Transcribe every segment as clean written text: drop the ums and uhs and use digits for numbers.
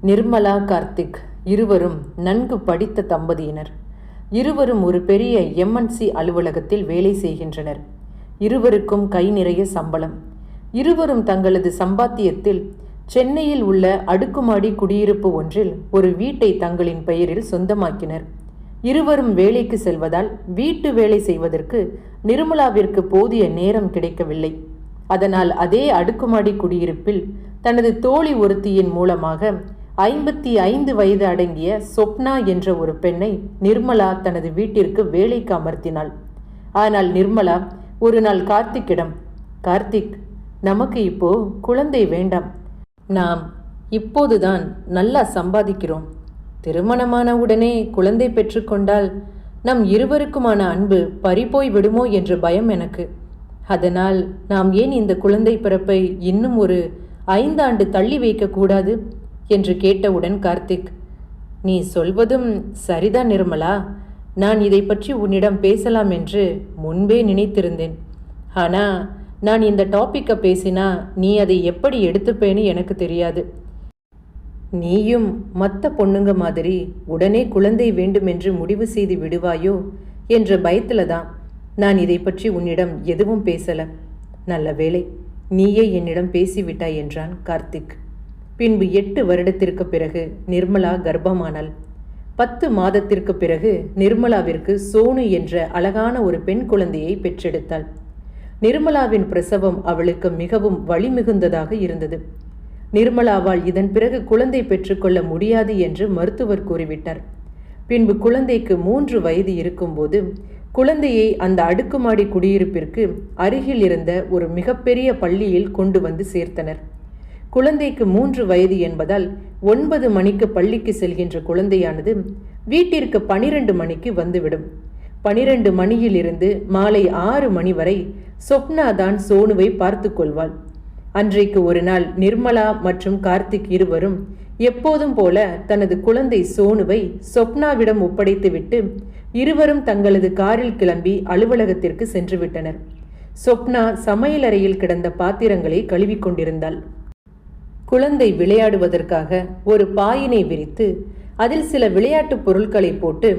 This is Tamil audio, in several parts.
நிர்மலா, கார்த்திக் இருவரும் நன்கு படித்த தம்பதியினர். இருவரும் ஒரு பெரிய எம்என்சி அலுவலகத்தில் வேலை செய்கின்றனர். இருவருக்கும் கை நிறைய சம்பளம். இருவரும் தங்களது சம்பாத்தியத்தில் சென்னையில் உள்ள அடுக்குமாடி குடியிருப்பு ஒன்றில் ஒரு வீட்டை தங்களின் பெயரில் சொந்தமாக்கினர். இருவரும் வேலைக்கு செல்வதால் வீட்டு வேலை செய்வதற்கு நிர்மலாவிற்கு போதிய நேரம் கிடைக்கவில்லை. அதனால் அதே அடுக்குமாடி குடியிருப்பில் தனது தோழி ஒருத்தியின் மூலமாக 55 வயது அடங்கிய சொப்னா என்ற ஒரு பெண்ணை நிர்மலா தனது வீட்டிற்கு வேலைக்கு அமர்த்தினாள். ஆனால் நிர்மலா ஒரு நாள் கார்த்திக்கிடம், கார்த்திக், நமக்கு இப்போ குழந்தை வேண்டாம். நாம் இப்போதுதான் நல்லா சம்பாதிக்கிறோம். திருமணமான உடனே குழந்தை பெற்றுக்கொண்டால் நம் இருவருக்குமான அன்பு பறிபோய் விடுமோ என்ற பயம் எனக்கு. அதனால் நாம் ஏன் இந்த குழந்தை பிறப்பை இன்னும் ஒரு 5 ஆண்டு தள்ளி வைக்கக்கூடாது என்று கேட்டவுடன் கார்த்திக், நீ சொல்வதும் சரிதான் நிர்மலா. நான் இதை பற்றி உன்னிடம் பேசலாம் என்று முன்பே நினைத்திருந்தேன். ஆனால் நான் இந்த டாப்பிக்கை பேசினா நீ அதை எப்படி எடுத்துப்பேன்னு எனக்கு தெரியாது. நீயும் மற்ற பொண்ணுங்க மாதிரி உடனே குழந்தை வேண்டுமென்று முடிவு செய்து விடுவாயோ என்ற பயத்தில் தான் நான் இதை பற்றி உன்னிடம் எதுவும் பேசல. நல்ல வேளை நீயே என்னிடம் பேசிவிட்டாய் என்றான் கார்த்திக். பின்பு 8 வருடத்திற்கு பிறகு நிர்மலா கர்ப்பமானாள். 10 மாதத்திற்கு பிறகு நிர்மலாவிற்கு சோனு என்ற அழகான ஒரு பெண் குழந்தையை பெற்றெடுத்தாள். நிர்மலாவின் பிரசவம் அவளுக்கு மிகவும் வலிமிகுந்ததாக இருந்தது. நிர்மலாவால் இதன் பிறகு குழந்தை பெற்றுக்கொள்ள முடியாது என்று மருத்துவர் கூறிவிட்டார். பின்பு குழந்தைக்கு 3 வயது இருக்கும்போது குழந்தையை அந்த அடுக்குமாடி குடியிருப்பிற்கு அருகில் இருந்த ஒரு மிகப்பெரிய பள்ளியில் கொண்டு வந்து சேர்த்தனர். குழந்தைக்கு 3 வயது என்பதால் 9 மணிக்கு பள்ளிக்கு செல்கின்ற குழந்தையானது வீட்டிற்கு 12 மணிக்கு வந்துவிடும். 12 மணியிலிருந்து மாலை 6 மணி வரை சொப்னா தான் சோனுவை பார்த்து கொள்வாள். அன்றைக்கு ஒரு நாள் நிர்மலா மற்றும் கார்த்திக் இருவரும் எப்போதும் போல தனது குழந்தை சோனுவை சொப்னாவிடம் ஒப்படைத்துவிட்டு இருவரும் தங்களது காரில் கிளம்பி அலுவலகத்திற்கு சென்று விட்டனர். சொப்னா சமையலறையில் கிடந்த பாத்திரங்களை கழுவிக்கொண்டிருந்தாள். குழந்தை விளையாடுவதற்காக ஒரு பாயினை விரித்து அதில் சில விளையாட்டு பொருட்களை போட்டு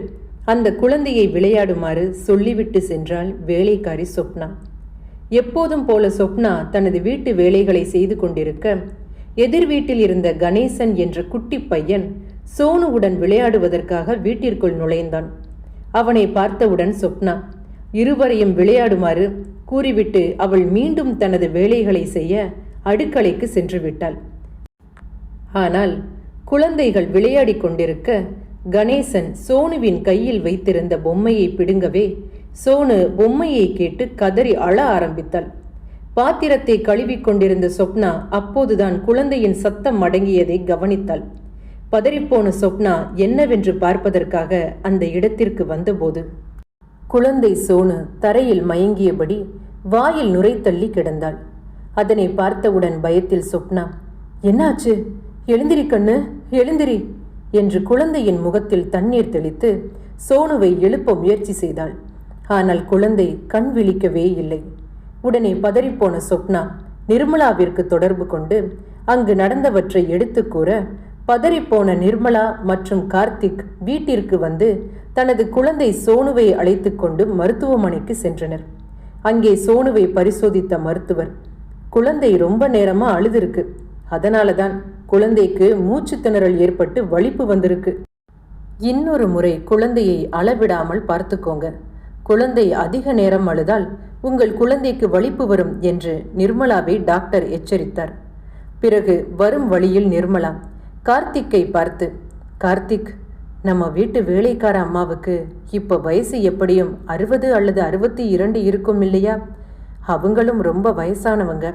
அந்த குழந்தையை விளையாடுமாறு சொல்லிவிட்டு சென்றாள் வேலைக்காரி சொப்னா. எப்போதும் போல சொப்னா தனது வீட்டு வேலைகளை செய்து கொண்டிருக்க எதிர் வீட்டில் இருந்த கணேசன் என்ற குட்டி பையன் சோனுவுடன் விளையாடுவதற்காக வீட்டிற்குள் நுழைந்தான். அவனை பார்த்தவுடன் சொப்னா இருவரையும் விளையாடுமாறு கூறிவிட்டு அவள் மீண்டும் தனது வேலைகளை செய்ய அடுக்கலைக்கு சென்று விட்டாள். ஆனால் குழந்தைகள் விளையாடி கொண்டிருக்க கணேசன் சோனுவின் கையில் வைத்திருந்த பொம்மையை பிடுங்கவே சோனு பொம்மையை கேட்டு கதறி அழ ஆரம்பித்தாள். பாத்திரத்தை கழுவிக் கொண்டிருந்த சொப்னா அப்போதுதான் குழந்தையின் சத்தம் அடங்கியதை கவனித்தாள். பதறிப்போன சொப்னா என்னவென்று பார்ப்பதற்காக அந்த இடத்திற்கு வந்தபோது குழந்தை சோனு தரையில் மயங்கியபடி வாயில் நுரை தள்ளி கிடந்தாள். அதனை பார்த்தவுடன் பயத்தில் சொப்னா, என்னாச்சு? எழுந்திரி கண்ணு, எழுந்திரி என்று குழந்தையின் முகத்தில் தண்ணீர் தெளித்து சோனுவை எழுப்ப முயற்சி செய்தாள். ஆனால் குழந்தை கண் விழிக்கவே இல்லை. உடனே பதறிப்போன சொப்னா நிர்மலாவிற்கு தொடர்பு கொண்டு அங்கு நடந்தவற்றை எடுத்து கூற பதறிப்போன நிர்மலா மற்றும் கார்த்திக் வீட்டிற்கு வந்து தனது குழந்தை சோனுவை அழைத்து கொண்டு மருத்துவமனைக்கு சென்றனர். அங்கே சோனுவை பரிசோதித்த மருத்துவர், குழந்தை ரொம்ப நேரமா அழுதுருக்கு, அதனால தான் குழந்தைக்கு மூச்சு திணறல் ஏற்பட்டு வலிப்பு வந்திருக்கு. இன்னொரு முறை குழந்தையை அளவிடாமல் பார்த்துக்கோங்க. குழந்தை அதிக நேரம் அழுதால் உங்கள் குழந்தைக்கு வலிப்பு வரும் என்று நிர்மலாவை டாக்டர் எச்சரித்தார். பிறகு வரும் வழியில் நிர்மலா கார்த்திக்கை பார்த்து, கார்த்திக், நம்ம வீட்டு வேலைக்கார அம்மாவுக்கு இப்போ வயசு எப்படியும் 60 அல்லது 62 இருக்கும் இல்லையா? அவங்களும் ரொம்ப வயசானவங்க.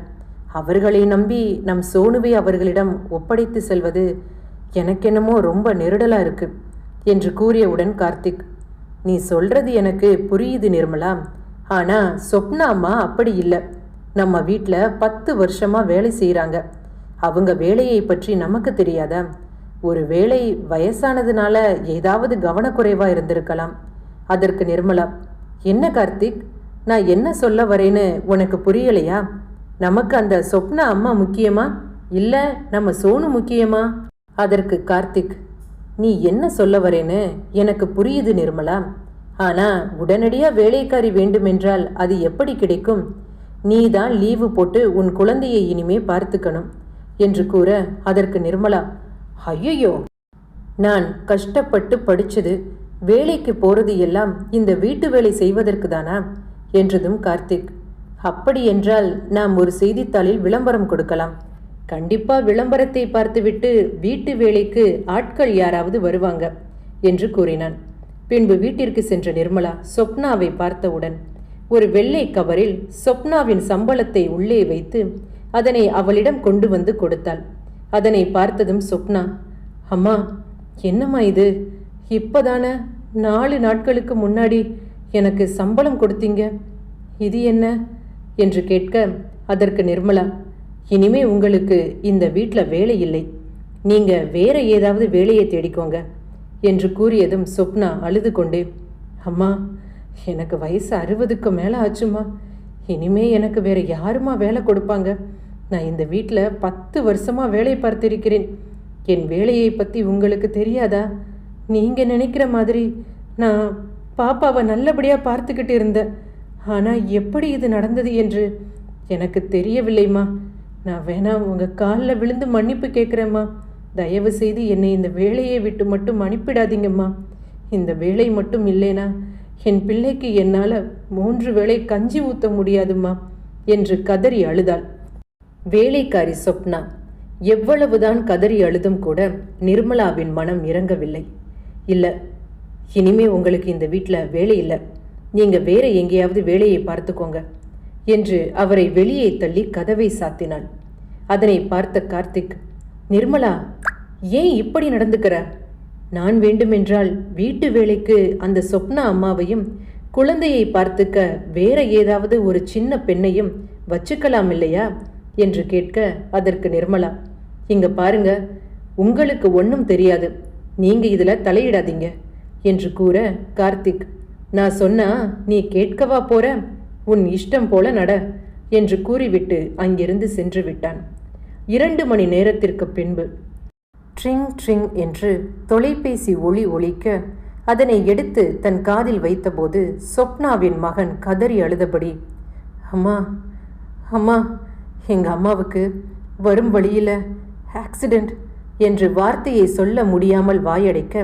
அவர்களை நம்பி நம் சோனுவை அவர்களிடம் ஒப்படைத்து செல்வது எனக்கென்னமோ ரொம்ப நெருடலா இருக்கு என்று கூறியவுடன் கார்த்திக், நீ சொல்றது எனக்கு புரியுது நிர்மலா. ஆனா சொப்னா அம்மா அப்படி இல்லை. நம்ம வீட்டில் 10 வருஷமா வேலை செய்கிறாங்க. அவங்க வேலையை பற்றி நமக்கு தெரியாதா? ஒரு வேளை வயசானதுனால ஏதாவது கவனக்குறைவா இருந்திருக்கலாம். அதற்கு நிர்மலா, என்ன கார்த்திக், நான் என்ன சொல்ல வரேன்னு உனக்கு புரியலையா? நமக்கு அந்த சொப்னா அம்மா முக்கியமா இல்லை நம்ம சோனு முக்கியமா? அதற்கு கார்த்திக், நீ என்ன சொல்ல வரேன்னு எனக்கு புரியுது நிர்மலா. ஆனா உடனடியா வேலைக்காரி வேண்டுமென்றால் அது எப்படி கிடைக்கும்? நீ தான் லீவு போட்டு உன் குழந்தையை இனிமே பார்த்துக்கணும் என்று கூற, அதற்கு நிர்மலா, ஐயோ, நான் கஷ்டப்பட்டு படிச்சது, வேலைக்கு போறது எல்லாம் இந்த வீட்டு வேலை செய்வதற்கு தானா என்றதும் கார்த்திக், அப்படி என்றால் நாம் ஒரு செய்தித்தாளில் விளம்பரம் கொடுக்கலாம். கண்டிப்பா விளம்பரத்தை பார்த்துவிட்டு வீட்டு வேலைக்கு ஆட்கள் யாராவது வருவாங்க என்று கூறினான். பின்பு வீட்டிற்கு சென்ற நிர்மலா சொப்னாவை பார்த்தவுடன் ஒரு வெள்ளை கவரில் சொப்னாவின் சம்பளத்தை உள்ளே வைத்து அதனை அவளிடம் கொண்டு வந்து கொடுத்தாள். அதனை பார்த்ததும் சொப்னா, அம்மா, என்னம்மா இது? இப்பதான 4 நாட்களுக்கு முன்னாடி எனக்கு சம்பளம் கொடுத்தீங்க, இது என்ன என்று கேட்க, அதற்கு நிர்மலா, இனிமே உங்களுக்கு இந்த வீட்டில் வேலை இல்லை, நீங்க வேற ஏதாவது வேலையை தேடிக்கோங்க என்று கூறியதும் சொப்னா அழுது கொண்டே, அம்மா, எனக்கு வயசு 60க்கு மேலே ஆச்சுமா, இனிமே எனக்கு வேற யாருமா வேலை கொடுப்பாங்க? நான் இந்த வீட்டில் 10 வருஷமாக வேலை பார்த்திருக்கிறேன். என் வேலையை பற்றி உங்களுக்கு தெரியாதா? நீங்கள் நினைக்கிற மாதிரி நான் பாப்பாவை நல்லபடியாக பார்த்துக்கிட்டு இருந்தேன். ஆனால் எப்படி இது நடந்தது என்று எனக்கு தெரியவில்லைம்மா. நான் வேணா உங்கள் காலில் விழுந்து மன்னிப்பு கேட்குறேம்மா. தயவு செய்து என்னை இந்த வேலையை விட்டு மட்டும் அனுப்பிடாதீங்கம்மா. இந்த வேலை மட்டும் இல்லைனா என் பிள்ளைக்கு என்னால் 3 வேளை கஞ்சி ஊற்ற முடியாதும்மா என்று கதறி அழுதாள். வேலைக்காரி சொப்னா எவ்வளவுதான் கதறி அழுதும் கூட நிர்மலாவின் மனம் இறங்கவில்லை. இல்லை, இனிமே உங்களுக்கு இந்த வீட்டில் வேலை இல்லை, நீங்கள் வேற எங்கேயாவது வேலையை பார்த்துக்கோங்க என்று அவரை வெளியே தள்ளி கதவை சாத்தினாள். அதனை பார்த்த கார்த்திக், நிர்மலா, ஏன் இப்படி நடந்துக்கிற? நான் வேண்டுமென்றால் வீட்டு வேலைக்கு அந்த சொப்னா அம்மாவையும் குழந்தையை பார்த்துக்க வேற ஏதாவது ஒரு சின்ன பெண்ணையும் வச்சுக்கலாம் இல்லையா என்று கேட்க, அதற்கு நிர்மலா, இங்க பாருங்க, உங்களுக்கு ஒன்றும் தெரியாது, நீங்க இதில் தலையிடாதீங்க என்று கூற, கார்த்திக், நான் சொன்னா நீ கேட்கவா போற? உன் இஷ்டம் போல நட என்று கூறிவிட்டு அங்கிருந்து சென்று விட்டான். 2 மணி நேரத்திற்கு பின்பு ட்ரிங் ட்ரிங் என்று தொலைபேசி ஒலி ஒலிக்க அதனை எடுத்து தன் காதில் வைத்தபோது சொப்னாவின் மகன் கதறி அழுதபடி, அம்மா, அம்மா, எங்கள் அம்மாவுக்கு வரும் வழியில் ஆக்சிடெண்ட் என்று வார்த்தையை சொல்ல முடியாமல் வாயடைக்க,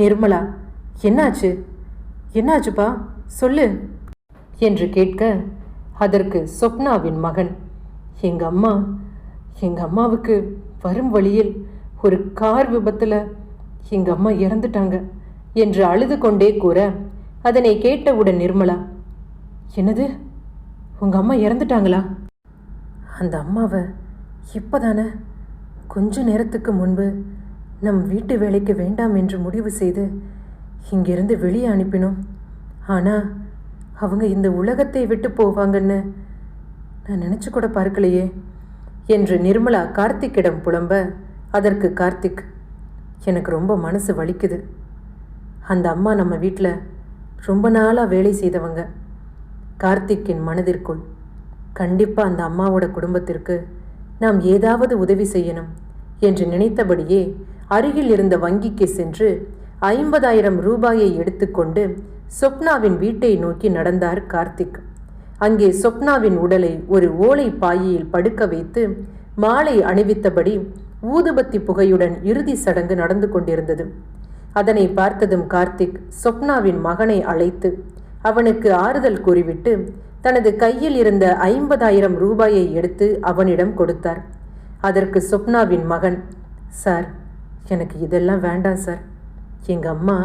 நிர்மலா, என்னாச்சு? என்னாச்சுப்பா, சொல்லு என்று கேட்க, அதற்கு சொப்னாவின் மகன், எங்கள் அம்மாவுக்கு வரும் வழியில் ஒரு கார் விபத்தில் எங்கள் அம்மா இறந்துட்டாங்க என்று அழுது கொண்டே கூற, அதனை கேட்டவுடன் நிர்மலா, என்னது, உங்கள் அம்மா இறந்துட்டாங்களா? அந்த அம்மாவை இப்போதானே கொஞ்ச நேரத்துக்கு முன்பு நம் வீட்டு வேலைக்கு வேண்டாம் என்று முடிவு செய்து இங்கிருந்து வெளியே அனுப்பினோம். ஆனால் அவங்க இந்த உலகத்தை விட்டு போவாங்கன்னு நான் நினச்சி கூட பார்க்கலையே என்று நிர்மலா கார்த்திக்கிடம் புலம்ப, அதற்கு கார்த்திக், எனக்கு ரொம்ப மனசு வலிக்குது. அந்த அம்மா நம்ம வீட்டில் ரொம்ப நாளாக வேலை செய்தவங்க. கார்த்திக்கின் மனதிற்குள் கண்டிப்பாக அந்த அம்மாவோட குடும்பத்திற்கு நாம் ஏதாவது உதவி செய்யணும் என்று நினைத்தபடியே அருகில் இருந்த வங்கிக்கு சென்று 50,000 ரூபாயை எடுத்துக்கொண்டு சொப்னாவின் வீட்டை நோக்கி நடந்தார் கார்த்திக். அங்கே சொப்னாவின் உடலை ஒரு ஓலை பாயில் படுக்க வைத்து மாலை அணிவித்தபடி ஊதுபத்தி புகையுடன் இறுதி சடங்கு நடந்து கொண்டிருந்தது. அதனை பார்த்ததும் கார்த்திக் சொப்னாவின் மகனை அழைத்து அவனுக்கு ஆறுதல் கூறிவிட்டு தனது கையில் இருந்த 50,000 ரூபாயை எடுத்து அவனிடம் கொடுத்தார். அதற்கு சொப்னாவின் மகன், சார், எனக்கு இதெல்லாம் வேண்டாம் சார். எங்கள் அம்மா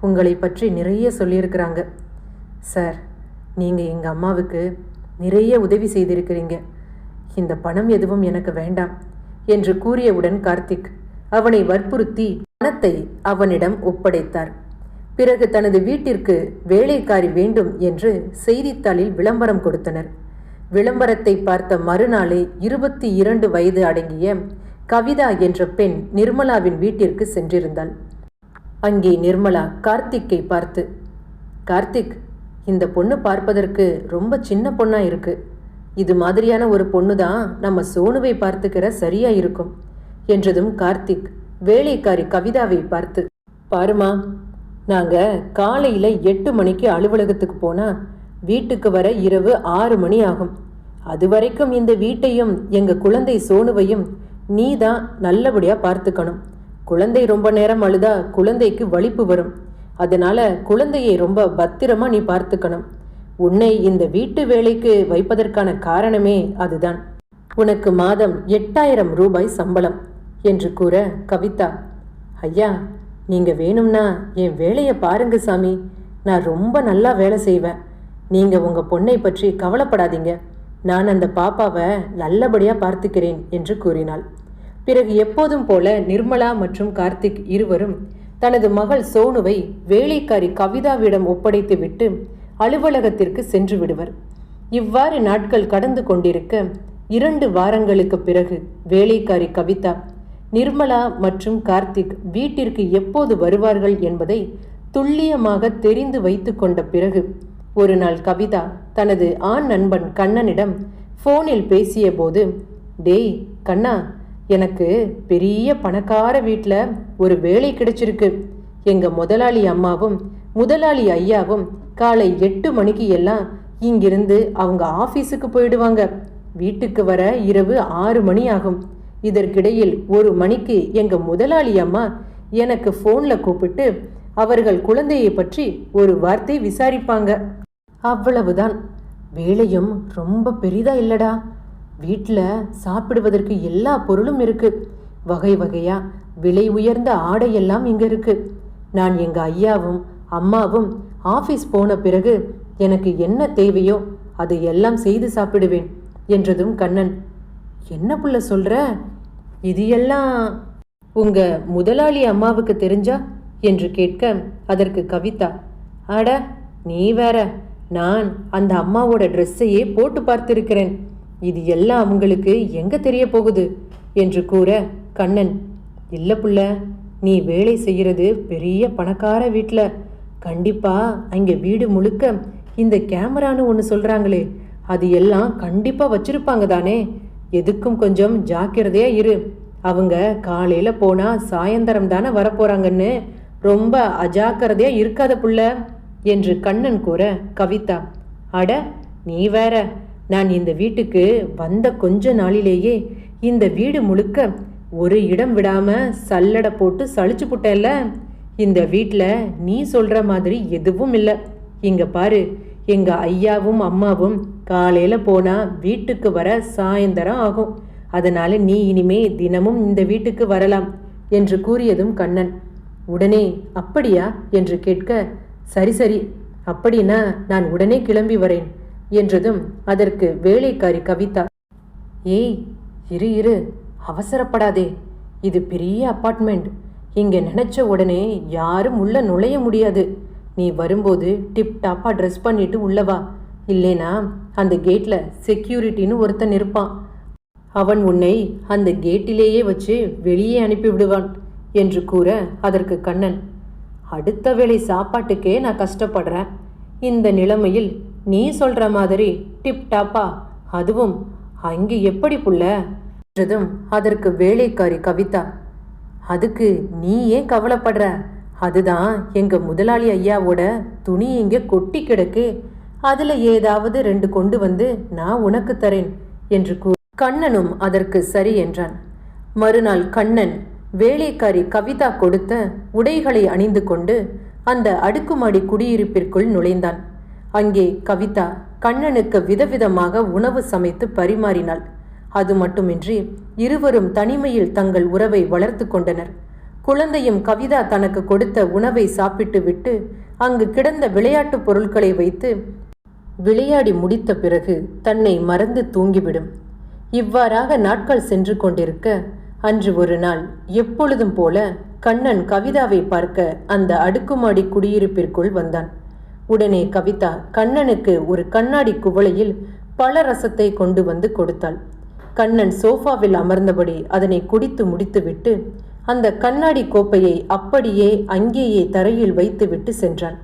உங்களை பற்றி நிறைய சொல்லியிருக்கிறாங்க சார். நீங்கள் எங்கள் அம்மாவுக்கு நிறைய உதவி செய்திருக்கிறீங்க. இந்த பணம் எதுவும் எனக்கு வேண்டாம் என்று கூறியவுடன் கார்த்திக் அவனை வற்புறுத்தி பணத்தை அவனிடம் ஒப்படைத்தார். பிறகு தனது வீட்டிற்கு வேலைக்காரி வேண்டும் என்று செய்தித்தாளில் விளம்பரம் கொடுத்தனர். விளம்பரத்தை பார்த்த மறுநாளே 22 வயது அடங்கிய கவிதா என்ற பெண் நிர்மலாவின் வீட்டிற்கு சென்றிருந்தாள். அங்கே நிர்மலா கார்த்திக்கை பார்த்து, கார்த்திக், இந்த பொண்ணு பார்ப்பதற்கு ரொம்ப சின்ன பொண்ணா இருக்கு. இது மாதிரியான ஒரு பொண்ணு தான் நம்ம சோனுவை பார்த்துக்கிற சரியா இருக்கும் என்றதும் கார்த்திக் வேலைக்காரி கவிதாவை பார்த்து, பாருமா, நாங்க காலையில 8 மணிக்கு அலுவலகத்துக்கு போனா வீட்டுக்கு வர இரவு 6 மணி ஆகும். அது வரைக்கும் இந்த வீட்டையும் எங்க குழந்தை சோனுவையும் நீ தான் நல்லபடியா பார்த்துக்கணும். குழந்தை ரொம்ப நேரம் அழுதா குழந்தைக்கு வலிப்பு வரும். அதனால குழந்தையை ரொம்ப பத்திரமா நீ பார்த்துக்கணும். உன்னை இந்த வீட்டு வேலைக்கு வைப்பதற்கான காரணமே அதுதான். உனக்கு மாதம் 8000 ரூபாய் சம்பளம் என்று கூற கவிதா, ஐயா, நீங்க வேணும்னா என் வேலையை பாருங்க சாமி, நான் ரொம்ப நல்லா வேலை செய்வேன். நீங்க உங்க பொண்ணை பற்றி கவலைப்படாதீங்க, நான் அந்த பாப்பாவை நல்லபடியா பார்த்துக்கிறேன் என்று கூறினாள். பிறகு எப்போதும் போல நிர்மலா மற்றும் கார்த்திக் இருவரும் தனது மகள் சோனுவை வேலைக்காரி கவிதாவிடம் ஒப்படைத்து விட்டு அலுவலகத்திற்கு சென்று விடுவர். இவ்வாறு நாட்கள் கடந்து கொண்டிருக்க 2 வாரங்களுக்கு பிறகு வேலைக்காரி கவிதா நிர்மலா மற்றும் கார்த்திக் வீட்டிற்கு எப்போது வருவார்கள் என்பதை துல்லியமாக தெரிந்து வைத்து கொண்ட பிறகு ஒரு நாள் கவிதா தனது ஆண் நண்பன் கண்ணனிடம் போனில் பேசிய போது, டேய் கண்ணா, எனக்கு பெரிய பணக்கார வீட்டில் ஒரு வேலை கிடைச்சிருக்கு. எங்க முதலாளி அம்மாவும் முதலாளி ஐயாவும் காலை 8 மணிக்கு எல்லாம் இங்கிருந்து அவங்க ஆபீஸுக்கு போயிடுவாங்க. வீட்டுக்கு வர இரவு 6 மணி ஆகும். இதற்கிடையில் 1 மணிக்கு எங்க முதலாளி அம்மா எனக்கு போன்ல கூப்பிட்டு அவர்கள் குழந்தையை பற்றி ஒரு வார்த்தை விசாரிப்பாங்க. அவ்வளவுதான். வேலையும் ரொம்ப பெரிதா இல்லடா. வீட்டில் சாப்பிடுவதற்கு எல்லா பொருளும் இருக்கு. வகை வகையா விலை உயர்ந்த ஆடையெல்லாம் இங்க இருக்கு. நான் எங்க ஐயாவும் அம்மாவும் ஆபீஸ் போன பிறகு எனக்கு என்ன தேவையோ அதை எல்லாம் செய்து சாப்பிடுவேன் என்றதும் கண்ணன், என்ன புள்ள சொல்ற? இது எல்லாம் உங்க முதலாளி அம்மாவுக்கு தெரிஞ்சா என்று கேட்க அதற்கு கவிதா, அட நீ வேற, நான் அந்த அம்மாவோட ட்ரெஸ்ஸையே போட்டு பார்த்திருக்கிறேன். இது எல்லாம் அவங்களுக்கு எங்க தெரிய போகுது என்று கூற கண்ணன், இல்ல புள்ள, நீ வேலை செய்கிறது பெரிய பணக்கார வீட்டில். கண்டிப்பா அங்கே வீடு முழுக்க இந்த கேமரான்னு ஒன்று சொல்றாங்களே, அது எல்லாம் கண்டிப்பா வச்சிருப்பாங்க தானே. எதுக்கும் கொஞ்சம் ஜாக்கிரதையா இரு. அவங்க காலையில போனா சாயந்தரம் தானே வரப்போறாங்கன்னு ரொம்ப அஜாக்கிரதையா இருக்காத புள்ள என்று கண்ணன் கூற கவிதா, அட நீ வேற, நான் இந்த வீட்டுக்கு வந்த கொஞ்ச நாளிலேயே இந்த வீடு முழுக்க ஒரு இடம் விடாம சல்லடை போட்டு சளிச்சு புட்டேல்ல. இந்த வீட்டில் நீ சொல்ற மாதிரி எதுவும் இல்லை. இங்க பாரு, எங்க ஐயாவும் அம்மாவும் காலையில போனா வீட்டுக்கு வர சாயந்தரம் ஆகும். அதனால நீ இனிமே தினமும் இந்த வீட்டுக்கு வரலாம் என்று கூறியதும் கண்ணன் உடனே அப்படியா என்று கேட்க, சரி சரி, அப்படின்னா நான் உடனே கிளம்பி வரேன் என்றதும் அதற்கு வேலைக்காரி கவிதா, ஏய் இரு இரு, அவசரப்படாதே. இது பெரிய அப்பார்ட்மெண்ட். இங்க நினைச்ச உடனே யாரும் உள்ள நுழைய முடியாது. நீ வரும்போது டிப் டாப்பா ட்ரெஸ் பண்ணிட்டு உள்ளவா. இல்லைனா அந்த கேட்ல செக்யூரிட்டின்னு ஒருத்தன் இருப்பான். அவன் உன்னை அந்த கேட்டிலேயே வச்சு வெளியே அனுப்பி விடுவான் என்று கூற அதற்கு கண்ணன், அடுத்த வேளை சாப்பாட்டுக்கே நான் கஷ்டப்படுறேன். இந்த நிலைமையில் நீ சொல்ற மாதிரி டிப் டாப்பா, அதுவும் அங்கே எப்படி புள்ள என்றதும் அதற்கு வேலைக்காரி கவிதா, அதுக்கு நீ ஏன் கவலைப்படுற? அதுதான் எங்க முதலாளி ஐயாவோட துணி இங்கே கொட்டி கிடக்கு. அதுல ஏதாவது 2 கொண்டு வந்து நான் உனக்கு தரேன் என்று கண்ணனும் அதற்கு சரி என்றான். மறுநாள் கண்ணன் வேலைக்காரி கவிதா கொடுத்த உடைகளை அணிந்து கொண்டு அந்த அடுக்குமாடி குடியிருப்பிற்குள் நுழைந்தான். அங்கே கவிதா கண்ணனுக்கு விதவிதமாக உணவு சமைத்து பரிமாறினாள். அது மட்டுமின்றி இருவரும் தனிமையில் தங்கள் உறவை வளர்த்து கொண்டனர். குழந்தையும் கவிதா தனக்கு கொடுத்த உணவை சாப்பிட்டு விட்டு அங்கு கிடந்த விளையாட்டு பொருட்களை வைத்து விளையாடி முடித்த பிறகு தன்னை மறந்து தூங்கிவிடும். இவ்வாறாக நாட்கள் சென்று கொண்டிருக்க அன்று ஒரு நாள் எப்பொழுதும் போல கண்ணன் கவிதாவை பார்க்க அந்த அடுக்குமாடி குடியிருப்பிற்குள் வந்தான். உடனே கவிதா கண்ணனுக்கு ஒரு கண்ணாடி குவளையில் பல ரசத்தை கொண்டு வந்து கொடுத்தாள். கண்ணன் சோஃபாவில் அமர்ந்தபடி அதனை குடித்து முடித்துவிட்டு அந்த கண்ணாடி கோப்பையை அப்படியே அங்கேயே தரையில் வைத்துவிட்டு சென்றான்.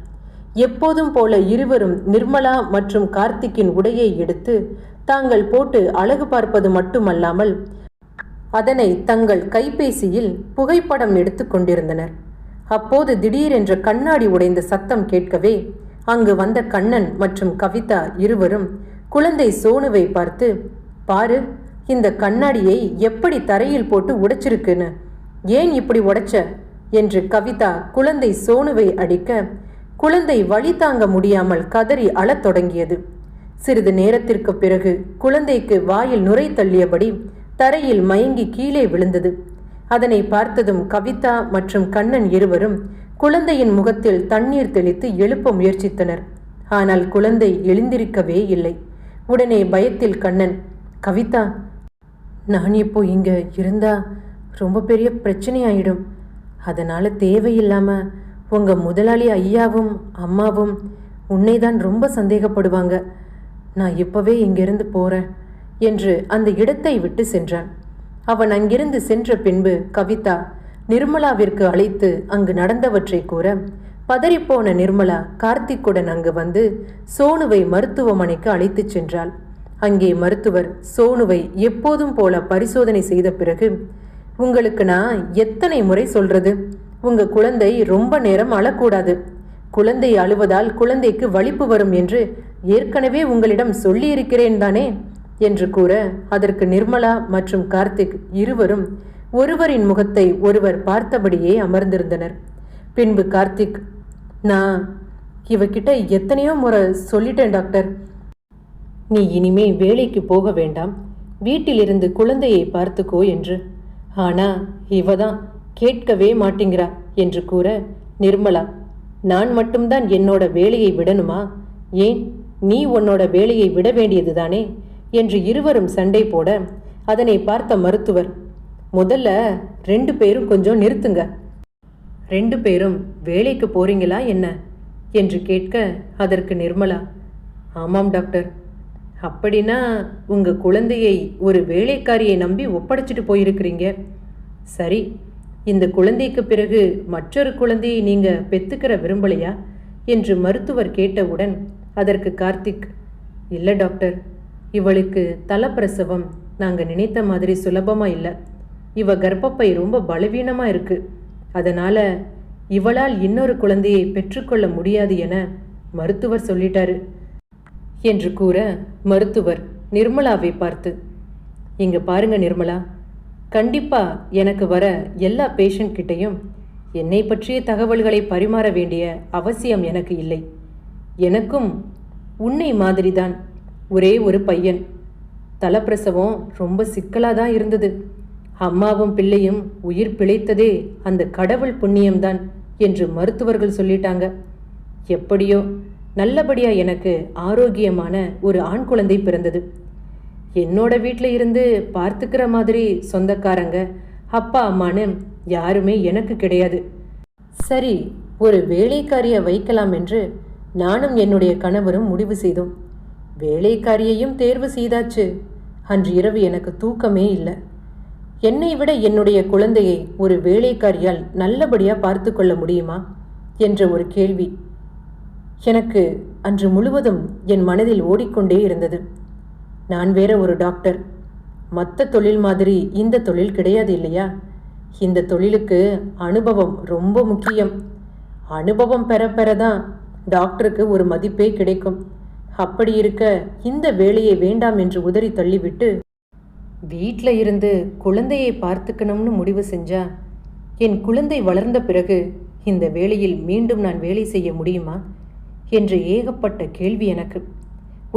எப்போதும் போல இருவரும் நிர்மலா மற்றும் கார்த்திக்கின் உடையை எடுத்து தாங்கள் போட்டு அழகு பார்ப்பது மட்டுமல்லாமல் அதனை தங்கள் கைபேசியில் புகைப்படம் எடுத்து கொண்டிருந்தனர். அப்போது திடீரென்ற கண்ணாடி உடைந்த சத்தம் கேட்கவே அங்கு வந்த கண்ணன் மற்றும் கவிதா இருவரும் குழந்தை சோனுவை பார்த்து, பாரு, இந்த கண்ணாடியை எப்படி தரையில் போட்டு உடைச்சிருக்குன்னு, ஏன் இப்படி உடைச்ச என்று கவிதா குழந்தை சோனுவை அடிக்க குழந்தை வழி தாங்க முடியாமல் கதறி அழத் தொடங்கியது. சிறிது நேரத்திற்கு பிறகு குழந்தைக்கு வாயில் நுரை தள்ளியபடி தரையில் மயங்கி கீழே விழுந்தது. அதனை பார்த்ததும் கவிதா மற்றும் கண்ணன் இருவரும் குழந்தையின் முகத்தில் தண்ணீர் தெளித்து எழுப்ப முயற்சித்தனர். ஆனால் குழந்தை எழுந்திருக்கவே இல்லை. உடனே பயத்தில் கண்ணன், கவிதா, நான் இப்போ இங்க இருந்தா ரொம்ப பெரிய பிரச்சனை ஆயிடும். அதனால தேவையில்லாம உங்க முதலாளி ஐயாவும் அம்மாவும் உன்னை தான் ரொம்ப சந்தேகப்படுவாங்க. நான் இப்பவே இங்கிருந்து போறேன் என்று அந்த இடத்தை விட்டு சென்றான். அவன் அங்கிருந்து சென்ற பின்பு கவிதா நிர்மலாவிற்கு அழைத்து அங்கு நடந்தவற்றை கூற, பதறிப்போன நிர்மலா கார்த்திக்குடன் அங்கு வந்து சோனுவை மருத்துவமனைக்கு அழைத்து சென்றாள். அங்கே மருத்துவர் சோனுவை எப்போதும் போல பரிசோதனை செய்த பிறகு, உங்களுக்கு நான் எத்தனை முறை சொல்றது, உங்க குழந்தை ரொம்ப நேரம் அழக்கூடாது, குழந்தை அழுவதால் குழந்தைக்கு வலிப்பு வரும் என்று ஏற்கனவே உங்களிடம் சொல்லியிருக்கிறேன் தானே என்று கூற, அதற்கு நிர்மலா மற்றும் கார்த்திக் இருவரும் ஒருவரின் முகத்தை ஒருவர் பார்த்தபடியே அமர்ந்திருந்தனர். பின்பு கார்த்திக், நான் இவகிட்ட எத்தனையோ முறை சொல்லிட்டேன் டாக்டர், நீ இனிமே வேலைக்கு போக வேண்டாம், வீட்டிலிருந்து குழந்தையை பார்த்துக்கோ என்று. ஆனா இவதான் கேட்கவே மாட்டேங்கிறா என்று கூற, நிர்மலா, நான் மட்டும்தான் என்னோட வேலையை விடணுமா, ஏன் நீ உன்னோட வேலையை விட வேண்டியது தானே என்று இருவரும் சண்டை போட, அதனை பார்த்த மருத்துவர், முதல்ல 2 பேரும் கொஞ்சம் நிறுத்துங்க, 2 பேரும் வேலைக்கு போறீங்களா என்ன என்று கேட்க, அதற்கு நிர்மலா, ஆமாம் டாக்டர், அப்படின்னா உங்க குழந்தையை ஒரு வேலைக்காரியை நம்பி ஒப்படைச்சிட்டு போயிருக்கிறீங்க. சரி, இந்த குழந்தைக்கு பிறகு மற்றொரு குழந்தையை நீங்க பெத்துக்கிற விரும்பலையா என்று மருத்துவர் கேட்டவுடன் அதற்கு கார்த்திக், இல்லை டாக்டர், இவளுக்கு தலப்பிரசவம் நாங்கள் நினைத்த மாதிரி சுலபமாக இல்லை, இவ கர்ப்பப்பை ரொம்ப பலவீனமாக இருக்கு, அதனால இவளால் இன்னொரு குழந்தையை பெற்றுக்கொள்ள முடியாது என மருத்துவர் சொல்லிட்டாரு என்று கூற, மருத்துவர் நிர்மலாவை பார்த்து, இங்க பாருங்க நிர்மலா, கண்டிப்பா எனக்கு வர எல்லா பேஷண்ட் கிட்டையும் என்னை பற்றிய தகவல்களை பரிமாற வேண்டிய அவசியம் எனக்கு இல்லை. எனக்கும் உன்னை மாதிரிதான் ஒரே ஒரு பையன், தலப்பிரசவம் ரொம்ப சிக்கலாக தான் இருந்தது, அம்மாவும் பிள்ளையும் உயிர் பிழைத்ததே அந்த கடவுள் புண்ணியம்தான் என்று மருத்துவர்கள் சொல்லிட்டாங்க. எப்படியோ நல்லபடியா எனக்கு ஆரோக்கியமான ஒரு ஆண் குழந்தை பிறந்தது. என்னோட வீட்டில் இருந்து பார்த்துக்கிற மாதிரி சொந்தக்காரங்க அப்பா அம்மான்னு யாருமே எனக்கு கிடையாது. சரி, ஒரு வேலைக்காரியை வைக்கலாம் என்று நானும் என்னுடைய கணவரும் முடிவு செய்தோம். வேலைக்காரியையும் தேர்வு செய்தாச்சு. அன்று இரவு எனக்கு தூக்கமே இல்லை. என்னை விட என்னுடைய குழந்தையை ஒரு வேலைக்காரியால் நல்லபடியாக பார்த்து கொள்ள முடியுமா என்ற ஒரு கேள்வி எனக்கு அன்று முழுவதும் என் மனதில் ஓடிக்கொண்டே இருந்தது. நான் வேற ஒரு டாக்டர், மற்ற தொழில் மாதிரி இந்த தொழில் கிடையாது இல்லையா? இந்த தொழிலுக்கு அனுபவம் ரொம்ப முக்கியம். அனுபவம் பெற பெறதான் டாக்டருக்கு ஒரு மதிப்பே கிடைக்கும். அப்படி இருக்க இந்த வேலையை வேண்டாம் என்று உதறி தள்ளிவிட்டு வீட்டில் இருந்து குழந்தையை பார்த்துக்கணும்னு முடிவு செஞ்சா என் குழந்தை வளர்ந்த பிறகு இந்த வேலையில் மீண்டும் நான் வேலை செய்ய முடியுமா என்று ஏகப்பட்ட கேள்வி எனக்கு.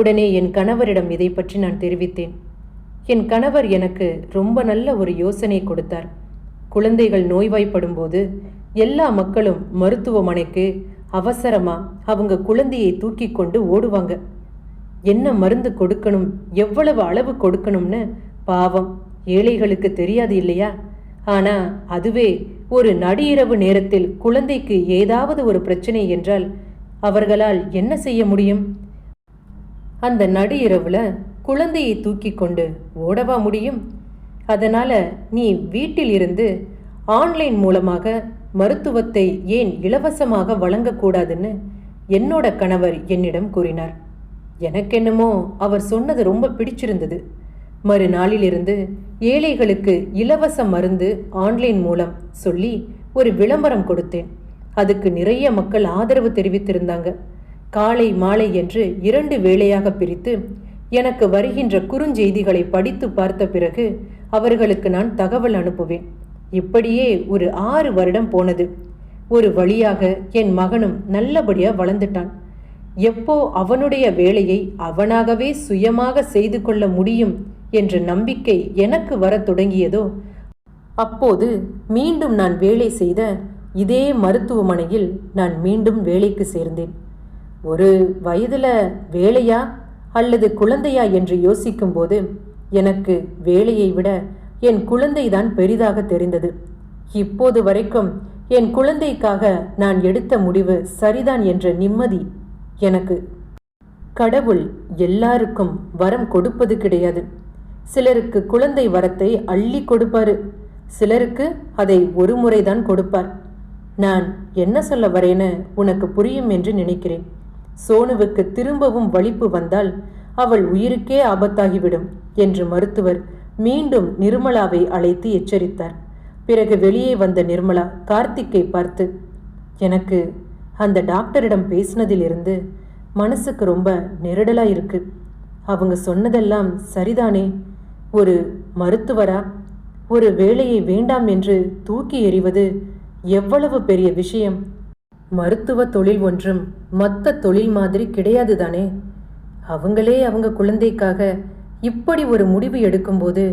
உடனே என் கணவரிடம் இதை பற்றி நான் தெரிவித்தேன். என் கணவர் எனக்கு ரொம்ப நல்ல ஒரு யோசனை கொடுத்தார். குழந்தைகள் நோய்வாய்ப்படும் போது எல்லா மக்களும் மருத்துவமனைக்கு அவசரமா அவங்க குழந்தையை தூக்கி கொண்டு ஓடுவாங்க. என்ன மருந்து கொடுக்கணும், எவ்வளவு அளவு கொடுக்கணும்னு பாவம் ஏழைகளுக்கு தெரியாது இல்லையா? ஆனா அதுவே ஒரு நடுஇரவு நேரத்தில் குழந்தைக்கு ஏதாவது ஒரு பிரச்சனை என்றால் அவர்களால் என்ன செய்ய முடியும்? அந்த நடுஇரவுல குழந்தையை தூக்கி கொண்டு ஓடவா முடியும்? அதனால நீ வீட்டில் இருந்து ஆன்லைன் மூலமாக மருத்துவத்தை ஏன் இலவசமாக வழங்கக்கூடாதுன்னு என்னோட கணவர் என்னிடம் கூறினார். எனக்கென்னமோ அவர் சொன்னது ரொம்ப பிடிச்சிருந்தது. மறுநாளிலிருந்து ஏழைகளுக்கு இலவச மருந்து ஆன்லைன் மூலம் சொல்லி ஒரு விளம்பரம் கொடுத்தேன். அதுக்கு நிறைய மக்கள் ஆதரவு தெரிவித்திருந்தாங்க. காலை மாலை என்று 2 வேளையாக பிரித்து எனக்கு வருகின்ற குறுஞ்செய்திகளை படித்து பார்த்த பிறகு அவர்களுக்கு நான் தகவல் அனுப்புவேன். இப்படியே ஒரு 6 வருடம் போனது. ஒரு வழியாக என் மகனும் நல்லபடியா வளர்ந்துட்டான். எப்போ அவனுடைய வேலையை அவனாகவே சுயமாக செய்து கொள்ள முடியும் என்ற நம்பிக்கை எனக்கு வரத் தொடங்கியதோ அப்போது மீண்டும் நான் வேலை செய்த இதே மருத்துவமனையில் நான் மீண்டும் வேலைக்கு சேர்ந்தேன். ஒரு வயதுல வேலையா அல்லது குழந்தையா என்று யோசிக்கும்போது எனக்கு வேலையை விட என் குழந்தைதான் பெரிதாக தெரிந்தது. இப்போது வரைக்கும் என் குழந்தைக்காக நான் எடுத்த முடிவு சரிதான் என்ற நிம்மதி எனக்கு. கடவுள் எல்லாருக்கும் வரம் கொடுப்பது கிடையாது. சிலருக்கு குழந்தை வரத்தை அள்ளி கொடுப்பாரு, சிலருக்கு அதை ஒரு முறைதான் கொடுப்பார். நான் என்ன சொல்ல வரேன்னு உனக்கு புரியும் என்று நினைக்கிறேன். சோனுவுக்கு திரும்பவும் வலிப்பு வந்தால் அவள் உயிருக்கே ஆபத்தாகிவிடும் என்று மருத்துவர் மீண்டும் நிர்மலாவை அழைத்து எச்சரித்தார். பிறகு வெளியே வந்த நிர்மலா கார்த்திக்கை பார்த்து, எனக்கு அந்த டாக்டரிடம் பேசினதிலிருந்து மனசுக்கு ரொம்ப நெருடலா இருக்கு. அவங்க சொன்னதெல்லாம் சரிதானே? ஒரு மருத்துவரா ஒரு வேலையை வேண்டாம் என்று தூக்கி எறிவது எவ்வளவு பெரிய விஷயம். மருத்துவ தொழில் ஒன்றும் மற்ற தொழில் மாதிரி கிடையாது தானே. அவங்களே அவங்க குழந்தைக்காக இப்படி ஒரு முடிவு எடுக்கும்போது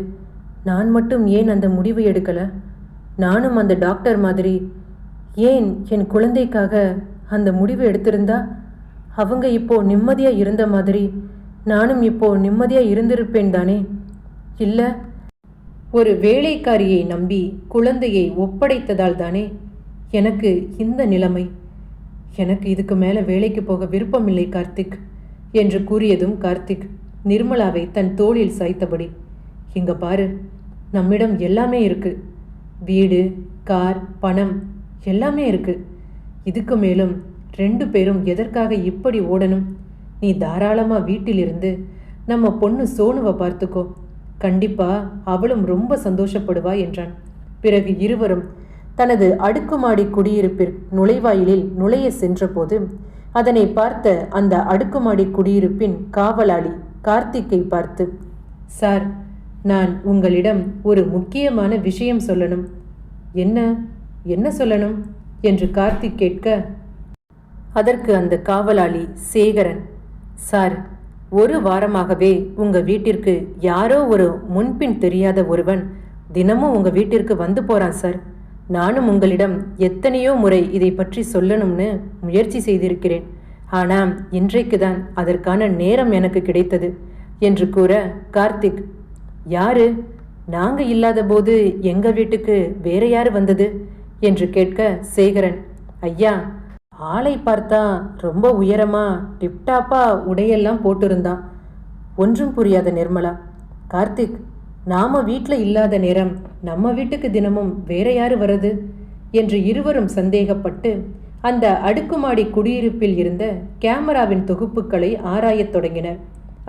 நான் மட்டும் ஏன் அந்த முடிவு எடுக்கல? நானும் அந்த டாக்டர் மாதிரி ஏன் என் குழந்தைக்காக அந்த முடிவு எடுத்திருந்தா அவங்க இப்போ நிம்மதியா இருந்த மாதிரி நானும் இப்போ நிம்மதியா இருந்திருப்பேன் தானே? இல்ல, ஒரு வேலைக்காரியை நம்பி குழந்தையை ஒப்படைத்ததால் தானே எனக்கு இந்த நிலைமை. எனக்கு இதுக்கு மேல வேலைக்கு போக விருப்பமில்லை கார்த்திக் என்று கூறியதும் கார்த்திக் நிர்மலாவை தன் தோளில் சாய்த்தபடி, இங்க பாரு, நம்மிடம் எல்லாமே இருக்கு. வீடு, கார், பணம் எல்லாமே இருக்கு. இதுக்கு மேலும் 2 பேரும் எதற்காக இப்படி ஓடணும்? நீ தாராளமா வீட்டிலிருந்து நம்ம பொண்ணு சோனுவை பார்த்துக்கோ. கண்டிப்பா அவளும் ரொம்ப சந்தோஷப்படுவா என்றான். பிறகு இருவரும் தனது அடுக்குமாடி குடியிருப்பில் நுழைவாயிலில் நுழைய சென்றபோது அதனை பார்த்த அந்த அடுக்குமாடி குடியிருப்பின் காவலாளி கார்த்திக்கை பார்த்து, சார், நான் உங்களிடம் ஒரு முக்கியமான விஷயம் சொல்லணும். என்ன என்ன சொல்லணும் என்று கார்த்திக் கேட்க, அதற்கு அந்த காவலாளி சேகரன், சார், 1 வாரமாகவே உங்க வீட்டிற்கு யாரோ ஒரு முன்பின் தெரியாத ஒருவன் தினமும் உங்க வீட்டிற்கு வந்து போறான் சார். நானும் உங்களிடம் எத்தனையோ முறை இதை பற்றி சொல்லணும்னு முயற்சி செய்திருக்கிறேன். ஆனால் இன்றைக்கு தான் அதற்கான நேரம் எனக்கு கிடைத்தது என்று கூற கார்த்திக், யாரு? நாங்க இல்லாத போது எங்க வீட்டுக்கு வேற யாரு வந்தது என்று கேட்க சேகரன், ஐயா, ஆளை பார்த்தா ரொம்ப உயரமா டிப்டாப்பா உடையெல்லாம் போட்டிருந்தான். ஒன்றும் புரியாத நிர்மலா, கார்த்திக், நாம வீட்டில் இல்லாத நேரம் நம்ம வீட்டுக்கு தினமும் வேற யாரு வருது என்று இருவரும் சந்தேகப்பட்டு அந்த அடுக்குமாடி குடியிருப்பில் இருந்த கேமராவின் தொகுப்புகளை ஆராயத் தொடங்கினர்.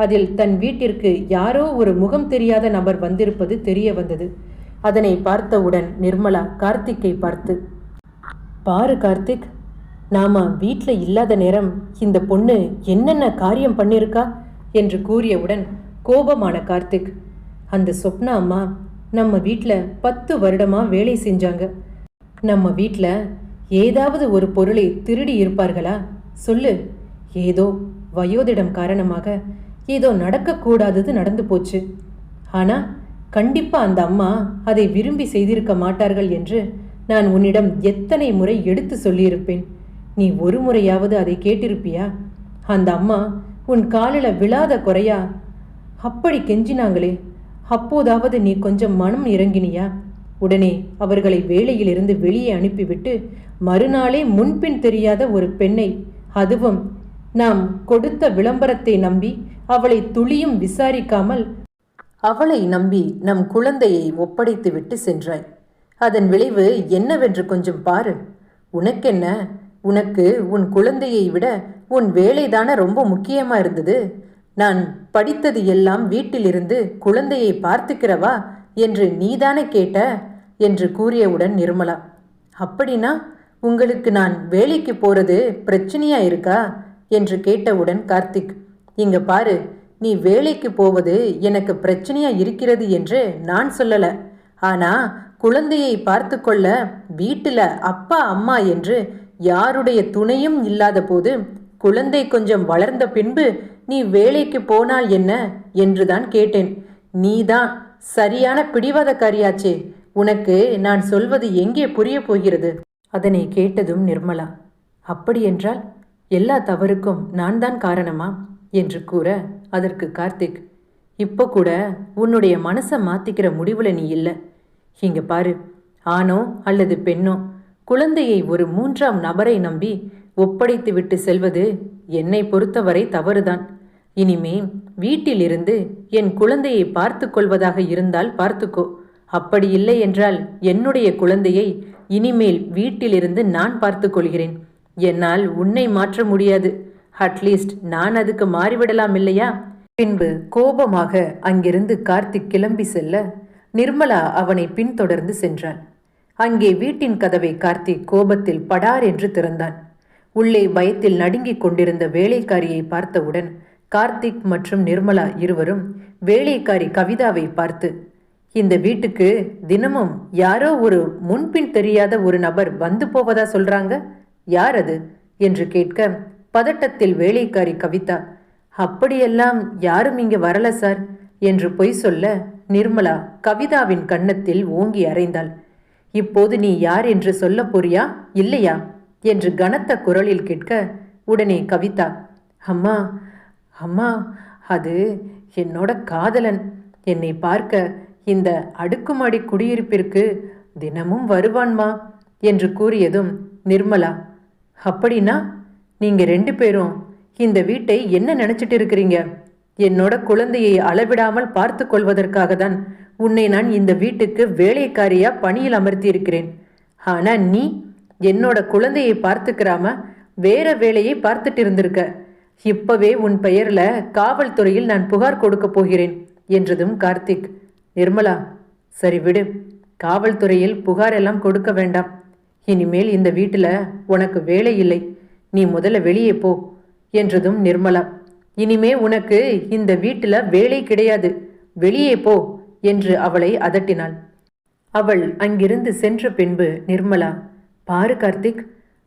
அதில் தன் வீட்டிற்கு யாரோ ஒரு முகம் தெரியாத நபர் வந்திருப்பது தெரிய வந்தது. அதனை பார்த்தவுடன் நிர்மலா கார்த்திக்கை பார்த்து, பாரு கார்த்திக், நாம வீட்டில் இல்லாத நேரம் இந்த பொண்ணு என்னென்ன காரியம் பண்ணியிருக்கா என்று கூறியவுடன் கோபமான கார்த்திக், அந்த சொப்னா அம்மா நம்ம வீட்டில் 10 வருடமா வேலை செஞ்சாங்க. நம்ம வீட்டில் ஏதாவது ஒரு பொருளை திருடி இருப்பார்களா? சொல்லு. ஏதோ வயோதிடம் காரணமாக ஏதோ நடக்கக்கூடாதது நடந்து போச்சு. ஆனா கண்டிப்பா அந்த அம்மா அதை விரும்பி செய்திருக்க மாட்டார்கள் என்று நான் உன்னிடம் எத்தனை முறை எடுத்து சொல்லியிருப்பேன். நீ ஒரு முறையாவது அதை கேட்டிருப்பியா? அந்த அம்மா உன் காலில் விழாத குறையா அப்படி கெஞ்சினாங்களே, அப்போதாவது நீ கொஞ்சம் மனம் இறங்கினியா? உடனே அவர்களை வேலையிலிருந்து வெளியே அனுப்பிவிட்டு மறுநாளே முன்பின் தெரியாத ஒரு பெண்ணை, அதுவும் நாம் கொடுத்த விளம்பரத்தை நம்பி அவளை துளியும் விசாரிக்காமல் அவளை நம்பி நம் குழந்தையை ஒப்படைத்து விட்டு சென்றாய். அதன் விளைவு என்னவென்று கொஞ்சம் பாரு. உனக்கென்ன? உனக்கு உன் குழந்தையை விட உன் வேலைதான ரொம்ப முக்கியமா இருந்தது. நான் படித்தது எல்லாம் வீட்டிலிருந்து குழந்தையை பார்த்துக்கிறவா என்று நீதானே கேட்ட என்று கூறியவுடன் நிர்மலா, அப்படின்னா உங்களுக்கு நான் வேலைக்கு போறது பிரச்சனையா இருக்கா என்று கேட்டவுடன் கார்த்திக், இங்க பாரு, நீ வேலைக்கு போவது எனக்கு பிரச்சனையா இருக்கிறது என்று நான் சொல்லல. ஆனா குழந்தையை பார்த்து கொள்ள வீட்டில் அப்பா அம்மா என்று யாருடைய துணையும் இல்லாத போது குழந்தை கொஞ்சம் வளர்ந்த பின்பு நீ வேலைக்கு போனால் என்ன என்றுதான் கேட்டேன். நீதான் சரியான பிடிவாதக்காரியாச்சே. உனக்கு நான் சொல்வது எங்கே புரிய போகிறது? அதனை கேட்டதும் நிர்மலா, அப்படியென்றால் எல்லா தவறுக்கும் நான் தான் காரணமா என்று கூற, அதற்கு கார்த்திக், இப்போ கூட உன்னுடைய மனசை மாத்திக்கிற முடிவுல நீ இல்லை. இங்க பாரு, ஆணோ அல்லது பெண்ணோ குழந்தையை ஒரு மூன்றாம் நபரை நம்பி ஒப்படைத்து விட்டு செல்வது என்னை பொறுத்தவரை தவறுதான். இனிமே வீட்டிலிருந்து என் குழந்தையை பார்த்து கொள்வதாக இருந்தால் பார்த்துக்கோ. அப்படி இல்லை என்றால் என்னுடைய குழந்தையை இனிமேல் வீட்டிலிருந்து நான் பார்த்து கொள்கிறேன். என்னால் உன்னை மாற்ற முடியாது. அட்லீஸ்ட் நான் அதுக்கு மாறிவிடலாம் இல்லையா? பின்பு கோபமாக அங்கிருந்து கார்த்திக் கிளம்பி செல்ல நிர்மலா அவனை பின்தொடர்ந்து சென்றாள். அங்கே வீட்டின் கதவை கார்த்திக் கோபத்தில் படார் என்று திறந்தான். உள்ளே பயத்தில் நடுங்கிக் கொண்டிருந்த வேலைக்காரியை பார்த்தவுடன் கார்த்திக் மற்றும் நிர்மலா இருவரும் வேலைக்காரி கவிதாவை பார்த்து, இந்த வீட்டுக்கு தினமும் யாரோ ஒரு முன்பின் தெரியாத ஒரு நபர் வந்து போவதா சொல்றாங்க, யார் அது என்று கேட்க, பதட்டத்தில் வேலைக்காரி கவிதா, அப்படியெல்லாம் யாரும் இங்க வரல சார் என்று பொய் சொல்ல நிர்மலா கவிதாவின் கன்னத்தில் ஓங்கி அறைந்தாள். இப்போது நீ யார் என்று சொல்ல போறியா இல்லையா என்று கனத்த குரலில் கேட்க, உடனே கவிதா, அம்மா அம்மா, அது என்னோட காதலன். என்னை பார்க்க இந்த அடுக்குமாடி குடியிருப்பிற்கு தினமும் வருவான்மா என்று கூறியதும் நிர்மலா, அப்படின்னா நீங்க 2 பேரும் இந்த வீட்டை என்ன நினைச்சிட்டு இருக்கிறீங்க? என்னோட குழந்தையை அளவிடாமல் பார்த்து கொள்வதற்காக தான் உன்னை நான் இந்த வீட்டுக்கு வேலைக்காரியா பணியில் அமர்த்தி இருக்கிறேன். ஆனா நீ என்னோட குழந்தையை பார்த்துக்கிறாம வேற வேலையை பார்த்துட்டு இருந்திருக்க. இப்பவே உன் பெயர்ல காவல்துறையில் நான் புகார் கொடுக்க போகிறேன் என்றதும் கார்த்திக், நிர்மலா சரி விடு, காவல்துறையில் புகார் எல்லாம் கொடுக்க வேண்டாம். இனிமேல் இந்த வீட்டில் உனக்கு வேலை இல்லை, நீ முதல்ல வெளியே போ என்றதும் நிர்மலா, இனிமே உனக்கு இந்த வீட்டில் வேலை கிடையாது, வெளியே போ என்று அவளை அதட்டினாள். அவள் அங்கிருந்து சென்ற பின்பு நிர்மலா, பாரு கார்த்திக்,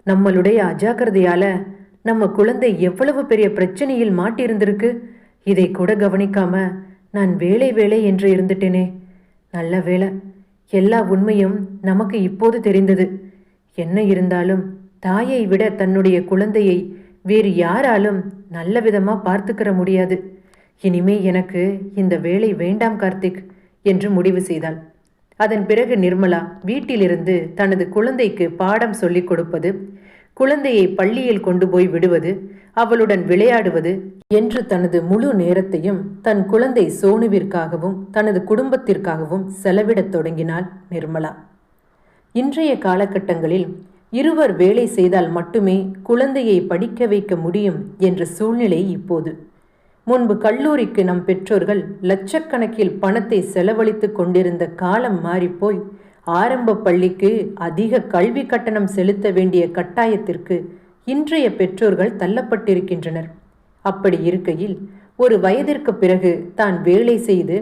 நம்மளுடைய அஜாக்கிரதையால நம்ம குழந்தை எவ்வளவு பெரிய பிரச்சனையில் மாட்டியிருந்திருக்கு. இதை கூட கவனிக்காம நான் வேலை வேலை என்று இருந்துட்டேனே. நல்ல வேலை, எல்லா உண்மையும் நமக்கு இப்போது தெரிந்தது. என்ன இருந்தாலும் தாயை விட தன்னுடைய குழந்தையை வேறு யாராலும் நல்ல விதமா பார்த்துக்கிற முடியாது. இனிமே எனக்கு இந்த வேலை வேண்டாம் கார்த்திக் என்று முடிவு செய்தாள். அதன் பிறகு நிர்மலா வீட்டிலிருந்து தனது குழந்தைக்கு பாடம் சொல்லிக் கொடுப்பது, குழந்தையை பள்ளியில் கொண்டு போய் விடுவது, அவளுடன் விளையாடுவது என்று தனது முழு நேரத்தையும் தன் குழந்தை சோனுவிற்காகவும் தனது குடும்பத்திற்காகவும் செலவிடத் தொடங்கினாள் நிர்மலா. இன்றைய காலகட்டங்களில் இருவர் வேலை செய்தால் மட்டுமே குழந்தையை படிக்க வைக்க முடியும் என்ற சூழ்நிலை இப்போது. முன்பு கல்லூரிக்கு நம் பெற்றோர்கள் லட்சக்கணக்கில் பணத்தை செலவழித்து கொண்டிருந்த காலம் மாறிப்போய் ஆரம்ப பள்ளிக்கு அதிக கல்வி கட்டணம் செலுத்த வேண்டிய கட்டாயத்திற்கு இன்றைய பெற்றோர்கள் தள்ளப்பட்டிருக்கின்றனர். அப்படி இருக்கையில் ஒரு வயதிற்கு பிறகு தான் வேலை செய்து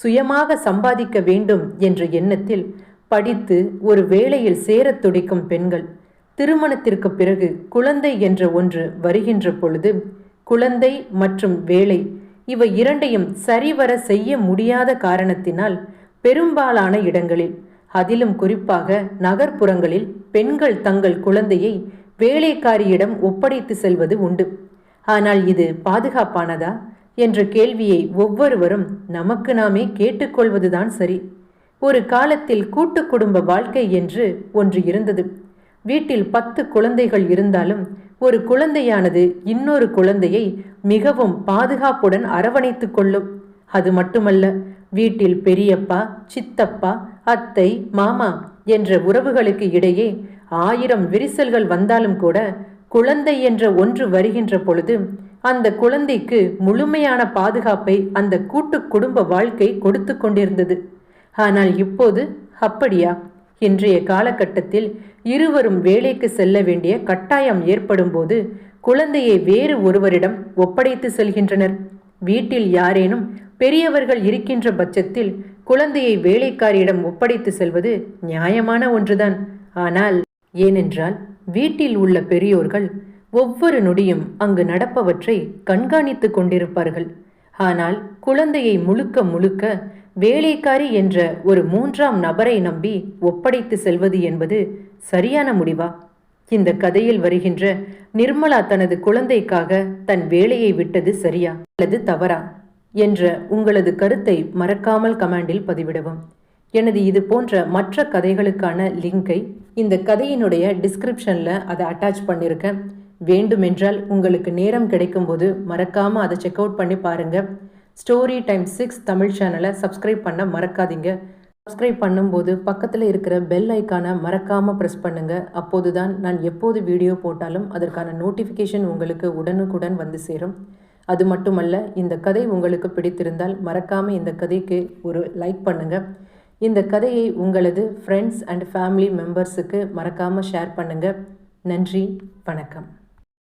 சுயமாக சம்பாதிக்க வேண்டும் என்ற எண்ணத்தில் படித்து ஒரு வேலையில் சேரத் துடிக்கும் பெண்கள் திருமணத்திற்கு பிறகு குழந்தை என்ற ஒன்று வருகின்ற பொழுது குழந்தை மற்றும் வேலை இவை இரண்டையும் சரிவர செய்ய முடியாத காரணத்தினால் பெரும்பாலான இடங்களில், அதிலும் குறிப்பாக நகர்ப்புறங்களில் பெண்கள் தங்கள் குழந்தையை வேலைக்காரியிடம் ஒப்படைத்து செல்வது உண்டு. ஆனால் இது பாதுகாப்பானதா என்ற கேள்வியை ஒவ்வொருவரும் நமக்கு நாமே கேட்டுக்கொள்வதுதான் சரி. ஒரு காலத்தில் கூட்டு குடும்ப வாழ்க்கை என்று ஒன்று இருந்தது. வீட்டில் 10 குழந்தைகள் இருந்தாலும் ஒரு குழந்தையானது இன்னொரு குழந்தையை மிகவும் பாதுகாப்புடன் அரவணைத்து கொள்ளும். அது மட்டுமல்ல, வீட்டில் பெரியப்பா, சித்தப்பா, அத்தை, மாமா என்ற உறவுகளுக்கு இடையே 1000 விரிசல்கள் வந்தாலும் கூட குழந்தை என்ற ஒன்று வருகின்ற பொழுது அந்த குழந்தைக்கு முழுமையான பாதுகாப்பை அந்த கூட்டு குடும்ப வாழ்க்கை கொடுத்து கொண்டிருந்தது. ஆனால் இப்போது அப்படியா? இன்றைய காலகட்டத்தில் இருவரும் வேலைக்கு செல்ல வேண்டிய கட்டாயம் ஏற்படும் போது குழந்தையை வேறு ஒருவரிடம் ஒப்படைத்து செல்கின்றனர். வீட்டில் யாரேனும் பெரியவர்கள் இருக்கின்ற பட்சத்தில் குழந்தையை வேலைக்காரியிடம் ஒப்படைத்து செல்வது நியாயமான ஒன்றுதான். ஆனால் ஏனென்றால் வீட்டில் உள்ள பெரியோர்கள் ஒவ்வொரு நொடியும் அங்கு நடப்பவற்றை கண்காணித்து கொண்டிருப்பார்கள். ஆனால் குழந்தையை முழுக்க முழுக்க வேலைக்காரி என்ற ஒரு மூன்றாம் நபரை நம்பி ஒப்படைத்து செல்வது என்பது சரியான முடிவா? இந்த கதையில் வருகின்ற நிர்மலா தனது குழந்தைக்காக தன் வேலையை விட்டது சரியா அல்லது தவறா என்ற உங்களது கருத்தை மறக்காமல் கமெண்டில் பதிவிடவும். எனது இது போன்ற மற்ற கதைகளுக்கான லிங்கை இந்த கதையினுடைய டிஸ்கிரிப்ஷனில் அதை அட்டாச் பண்ணியிருக்கேன். வேண்டுமென்றால் உங்களுக்கு நேரம் கிடைக்கும்போது மறக்காமல் அதை செக் அவுட் பண்ணி பாருங்கள். ஸ்டோரி டைம் 6 தமிழ் சேனலை சப்ஸ்கிரைப் பண்ண மறக்காதீங்க. சப்ஸ்கிரைப் பண்ணும்போது பக்கத்தில் இருக்கிற பெல் ஐக்கானை மறக்காமல் ப்ரெஸ் பண்ணுங்கள். அப்போது தான் நான் எப்போது வீடியோ போட்டாலும் அதற்கான நோட்டிஃபிகேஷன் உங்களுக்கு உடனுக்குடன் வந்து சேரும். அது மட்டுமல்ல, இந்த கதை உங்களுக்கு பிடித்திருந்தால் மறக்காமல் இந்த கதைக்கு ஒரு லைக் பண்ணுங்கள். இந்த கதையை உங்களது ஃப்ரெண்ட்ஸ் அண்ட் ஃபேமிலி மெம்பர்ஸுக்கு மறக்காமல் ஷேர் பண்ணுங்கள். நன்றி, வணக்கம்.